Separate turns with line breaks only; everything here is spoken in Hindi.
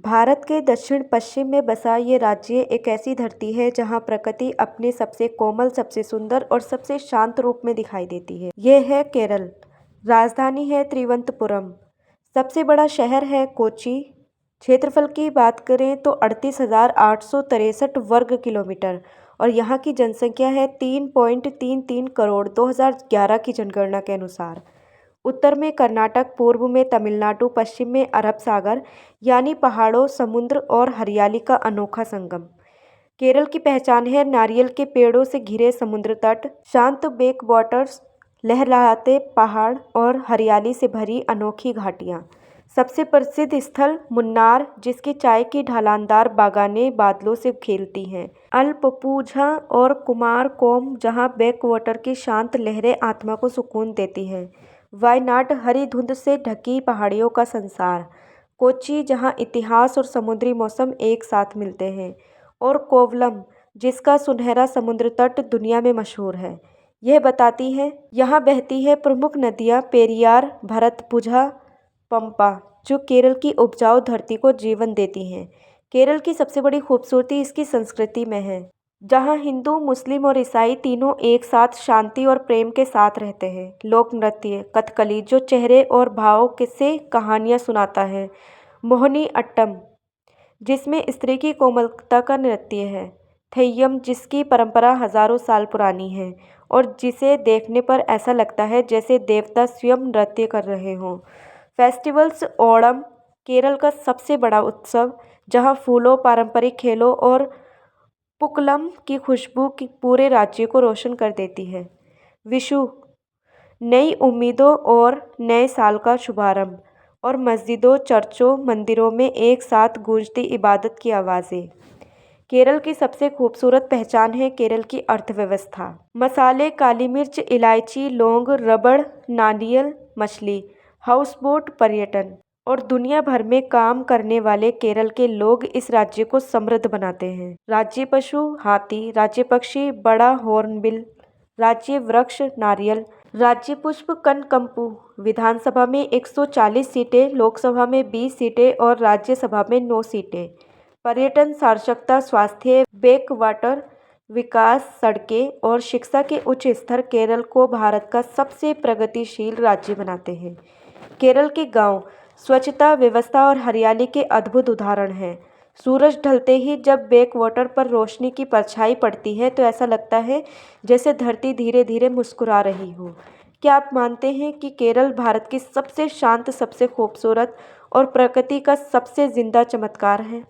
भारत के दक्षिण पश्चिम में बसा ये राज्य एक ऐसी धरती है जहाँ प्रकृति अपने सबसे कोमल, सबसे सुंदर और सबसे शांत रूप में दिखाई देती है। ये है केरल। राजधानी है तिरुवनंतपुरम। सबसे बड़ा शहर है कोच्चि। क्षेत्रफल की बात करें तो 38,863 वर्ग किलोमीटर और यहाँ की जनसंख्या है 3.33 करोड़ 2011 की जनगणना के अनुसार। उत्तर में कर्नाटक, पूर्व में तमिलनाडु, पश्चिम में अरब सागर यानी पहाड़ों, समुद्र और हरियाली का अनोखा संगम। केरल की पहचान है नारियल के पेड़ों से घिरे समुद्र तट, शांत बैकवाटर्स, लहराते पहाड़ और हरियाली से भरी अनोखी घाटियाँ। सबसे प्रसिद्ध स्थल मुन्नार, जिसकी चाय की ढलानदार बागानें बादलों से खेलती हैं। अलपपुझा और कुमारकोम, जहाँ बैकवाटर की शांत लहरें आत्मा को सुकून देती हैं। वायनाड, हरी धुंध से ढकी पहाड़ियों का संसार। कोच्चि, जहाँ इतिहास और समुद्री मौसम एक साथ मिलते हैं। और कोवलम, जिसका सुनहरा समुद्र तट दुनिया में मशहूर है। यह बताती है यहाँ बहती है प्रमुख नदियाँ पेरियार, भरतपुझा, पंपा, जो केरल की उपजाऊ धरती को जीवन देती हैं। केरल की सबसे बड़ी खूबसूरती इसकी संस्कृति में है, जहाँ हिंदू, मुस्लिम और ईसाई तीनों एक साथ शांति और प्रेम के साथ रहते हैं। लोक नृत्य कथकली, जो चेहरे और भाव से कहानियाँ सुनाता है। मोहिनी अट्टम, जिसमें स्त्री की कोमलता का नृत्य है। थेय्यम, जिसकी परंपरा हजारों साल पुरानी है और जिसे देखने पर ऐसा लगता है जैसे देवता स्वयं नृत्य कर रहे हों। फेस्टिवल्स ओणम, केरल का सबसे बड़ा उत्सव, जहाँ फूलों, पारंपरिक खेलों और पुक्कलम की खुशबू की पूरे राज्य को रोशन कर देती है। विशु, नई उम्मीदों और नए साल का शुभारंभ और मस्जिदों, चर्चों, मंदिरों में एक साथ गूंजती इबादत की आवाज़ें। केरल की सबसे खूबसूरत पहचान है केरल की अर्थव्यवस्था। मसाले, काली मिर्च, इलायची, लौंग, रबड़, नारियल, मछली, हाउसबोट, पर्यटन और दुनिया भर में काम करने वाले केरल के लोग इस राज्य को समृद्ध बनाते हैं। राज्य पशु हाथी, राज्य पक्षी बड़ा हॉर्नबिल, राज्य वृक्ष नारियल, राज्य पुष्प कनकम्पू। विधानसभा में 140 सीटें, लोकसभा में 20 सीटें और राज्यसभा में 9 सीटें। पर्यटन, साक्षरता, स्वास्थ्य, बैकवाटर विकास, सड़कें और शिक्षा के उच्च स्तर केरल को भारत का सबसे प्रगतिशील राज्य बनाते हैं। केरल के गांव स्वच्छता, व्यवस्था और हरियाली के अद्भुत उदाहरण हैं। सूरज ढलते ही जब बैकवाटर पर रोशनी की परछाई पड़ती है तो ऐसा लगता है जैसे धरती धीरे धीरे मुस्कुरा रही हो। क्या आप मानते हैं कि केरल भारत की सबसे शांत, सबसे खूबसूरत और प्रकृति का सबसे जिंदा चमत्कार है?